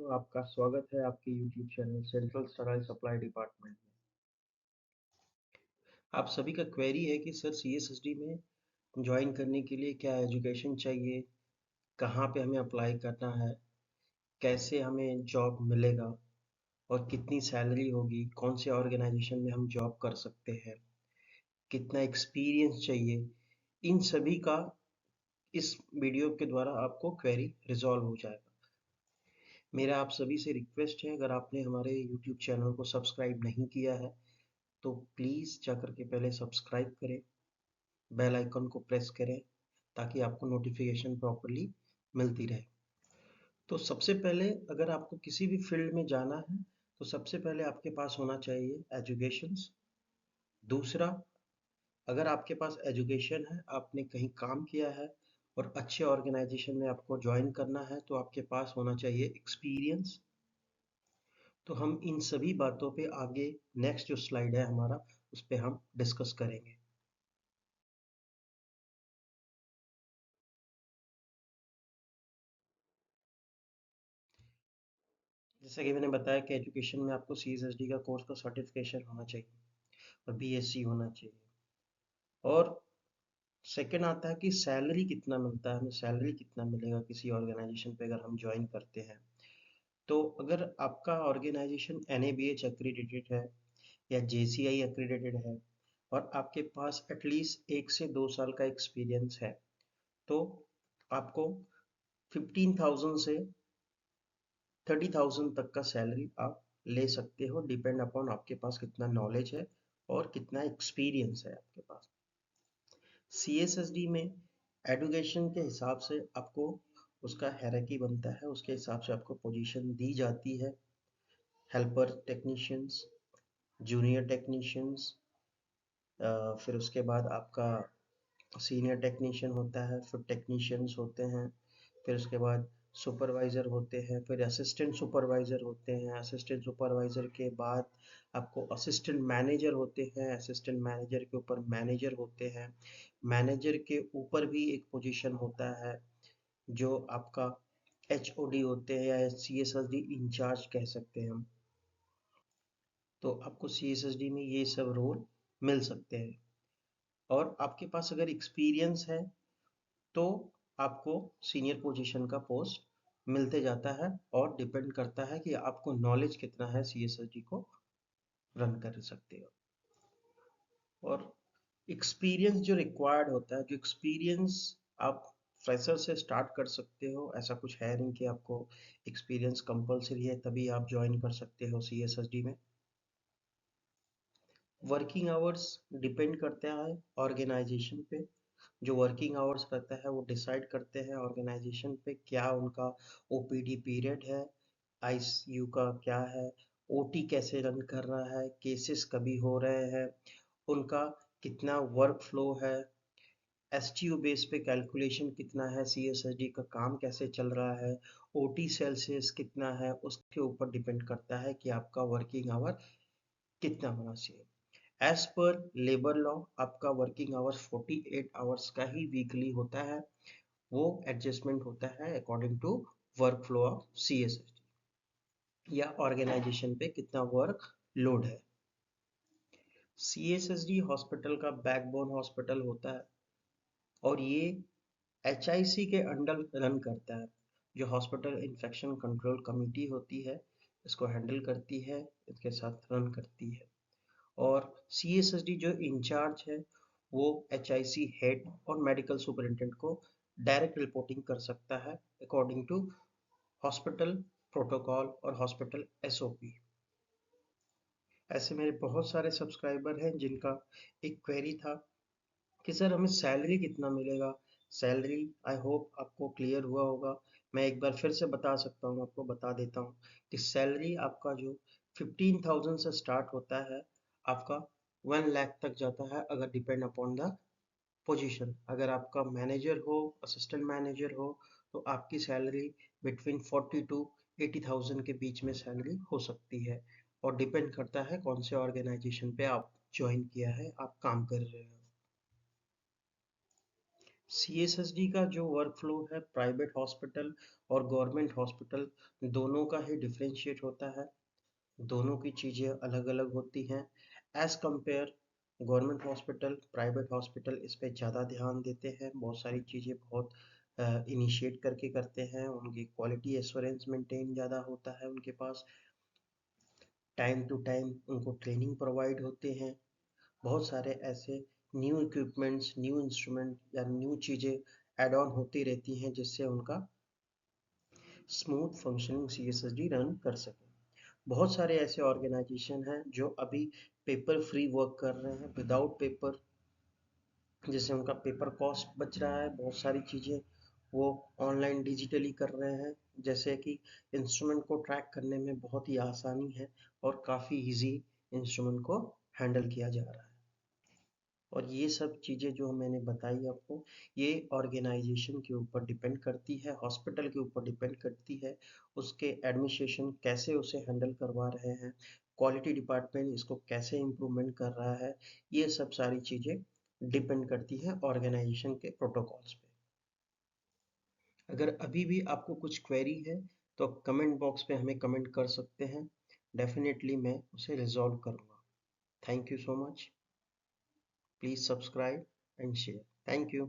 आपका स्वागत है आपके YouTube channel central Sterlite supply department में। आप सभी का क्वेरी है कि सर CSSD में ज्वाइन करने के लिए क्या एजुकेशन चाहिए, कहाँ पे हमें अप्लाई करना है, कैसे हमें जॉब मिलेगा और कितनी सैलरी होगी, कौन से ऑर्गेनाइजेशन में हम जॉब कर सकते हैं, कितना एक्सपीरियंस चाहिए। इन सभी का इस वीडियो के द्वारा आपको क्वेरी रिजॉल्व हो जाएगा। मेरा आप सभी से रिक्वेस्ट है, अगर आपने हमारे YouTube चैनल को सब्सक्राइब नहीं किया है तो प्लीज़ जाकर के पहले सब्सक्राइब करें, बेल आइकन को प्रेस करें ताकि आपको नोटिफिकेशन प्रॉपर्ली मिलती रहे। तो सबसे पहले अगर आपको किसी भी फील्ड में जाना है तो सबसे पहले आपके पास होना चाहिए एजुकेशंस। दूसरा, अगर आपके पास एजुकेशन है, आपने कहीं काम किया है और अच्छे ऑर्गेनाइजेशन में आपको ज्वाइन करना है तो आपके पास होना चाहिए एक्सपीरियंस। तो हम इन सभी बातों पे आगे नेक्स्ट जो स्लाइड है हमारा उस पे हम डिस्कस करेंगे। जैसा कि मैंने बताया कि एजुकेशन में आपको CSSD का कोर्स का सर्टिफिकेशन होना चाहिए और BSc होना चाहिए। और सेकंड आता है कि सैलरी कितना मिलता है, हमें सैलरी कितना मिलेगा किसी ऑर्गेनाइजेशन पे अगर हम ज्वाइन करते हैं। तो अगर आपका ऑर्गेनाइजेशन NABH एक्रीडेटेड है या JCI एक्रीडेटेड है और आपके पास एटलीस्ट 1 से 2 साल का एक्सपीरियंस है तो आपको 15,000 से 30,000 तक का सैलरी आप ले सकते हो, डिपेंड अपॉन आपके पास कितना नॉलेज है और कितना एक्सपीरियंस है आपके पास। CSSD में एडुकेशन के हिसाब से आपको उसका हायरार्की बनता है, उसके हिसाब से आपको पोजीशन दी जाती है। हेल्पर टेक्नीशियंस, जूनियर टेक्नीशियंस, फिर उसके बाद आपका सीनियर टेक्नीशियन होता है, फिर टेक्नीशियंस होते हैं, फिर उसके बाद सुपरवाइज़र होते हैं, फिर असिस्टेंट सुपरवाइज़र होते हैं, असिस्टेंट सुपरवाइज़र के बाद आपको असिस्टेंट मैनेजर होते हैं, असिस्टेंट मैनेजर के ऊपर मैनेजर होते हैं, मैनेजर के ऊपर भी एक पोजीशन होता है जो आपका HOD होते हैं या CSSD इंचार्ज कह सकते हैं हम। तो आपको CSSD में ये सब रोल मिल सकते हैं और आपके पास अगर एक्सपीरियंस है तो आपको सीनियर पोजीशन का पोस्ट मिलते जाता है और डिपेंड करता है कि आपको नॉलेज कितना है CSSD को रन कर सकते हो। और एक्सपीरियंस जो रिक्वायर्ड होता है, जो एक्सपीरियंस आप फ्रेशर से स्टार्ट कर सकते हो, ऐसा कुछ है नहीं कि आपको एक्सपीरियंस कंपलसरी है तभी आप ज्वाइन कर सकते हो CSSD में। वर्किंग आवर्स डिपेंड करता है ऑर्गेनाइजेशन पे। जो वर्किंग आवर्स रहता है वो डिसाइड करते हैं ऑर्गेनाइजेशन पे, क्या उनका OPD पीरियड है, ICU का क्या है, OT कैसे रन कर रहा है, केसेस कभी हो रहे हैं, उनका कितना वर्क फ्लो है, STU बेस पे कैलकुलेशन कितना है, CSSD का काम कैसे चल रहा है, OT सेल्सियस कितना है, उसके ऊपर डिपेंड करता है कि आपका वर्किंग आवर कितना होना चाहिए। एज पर लेबर लॉ आपका वर्किंग आवर्स 48 आवर्स का ही वीकली होता है, वो एडजस्टमेंट होता है according to work flow of CSSD या ऑर्गेनाइजेशन पे कितना वर्क लोड है। CSSD हॉस्पिटल का बैकबोन हॉस्पिटल होता है और ये HIC के अंडर रन करता है। जो हॉस्पिटल इन्फेक्शन कंट्रोल कमेटी होती है इसको हैंडल करती है, इसके साथ रन करती है। और CSSD जो इंचार्ज है वो HIC हेड और मेडिकल सुपरिटेंडेंट को डायरेक्ट रिपोर्टिंग कर सकता है अकॉर्डिंग टू हॉस्पिटल प्रोटोकॉल और हॉस्पिटल SOP। ऐसे मेरे बहुत सारे सब्सक्राइबर हैं जिनका एक क्वेरी था कि सर हमें सैलरी कितना मिलेगा। सैलरी आई होप आपको क्लियर हुआ होगा। मैं एक बार फिर से बता सकता हूँ, आपको बता देता हूँ कि सैलरी आपका जो 15,000 से स्टार्ट होता है आपका 1 लाख तक जाता है, अगर डिपेंड अपॉन द पोजीशन। अगर आपका मैनेजर हो, असिस्टेंट मैनेजर हो तो आपकी सैलरी बिटवीन 40 टू 80,000 के बीच में सैलरी हो सकती है और डिपेंड करता है कौन से ऑर्गेनाइजेशन पे आप ज्वाइन किया है, आप काम कर रहे हो। CSSD का जो वर्क फ्लो है प्राइवेट हॉस्पिटल और गवर्नमेंट हॉस्पिटल दोनों का ही डिफरेंशिएट होता है। दोनों की चीज़ें अलग अलग होती हैं। As compare government hospital private hospital इस पे ज़्यादा ध्यान देते हैं, बहुत सारी चीज़ें बहुत इनिशिएट करके करते हैं, उनकी क्वालिटी एश्योरेंस मेंटेन ज़्यादा होता है उनके पास, टाइम टू टाइम उनको ट्रेनिंग प्रोवाइड होते हैं, बहुत सारे ऐसे न्यू इक्विपमेंट्स न्यू इंस्ट्रूमेंट या न्यू चीज़ें एड ऑन होती रहती हैं जिससे उनका स्मूथ फंक्शनिंग CSSD रन कर सके। बहुत सारे ऐसे ऑर्गेनाइजेशन हैं जो अभी पेपर फ्री वर्क कर रहे हैं विदाउट पेपर, जिससे उनका पेपर कॉस्ट बच रहा है, बहुत सारी चीज़ें वो ऑनलाइन डिजिटली कर रहे हैं, जैसे कि इंस्ट्रूमेंट को ट्रैक करने में बहुत ही आसानी है और काफ़ी इजी इंस्ट्रूमेंट को हैंडल किया जा रहा है। और ये सब चीज़ें जो मैंने बताई आपको, ये ऑर्गेनाइजेशन के ऊपर डिपेंड करती है, हॉस्पिटल के ऊपर डिपेंड करती है, उसके एडमिनिस्ट्रेशन कैसे उसे हैंडल करवा रहे हैं, क्वालिटी डिपार्टमेंट इसको कैसे इम्प्रूवमेंट कर रहा है, ये सब सारी चीज़ें डिपेंड करती हैं ऑर्गेनाइजेशन के प्रोटोकॉल्स पे। अगर अभी भी आपको कुछ क्वेरी है तो कमेंट बॉक्स पे हमें कमेंट कर सकते हैं, डेफिनेटली मैं उसे रिजॉल्व करूँगा। Thank you so much. Please subscribe and share. Thank you.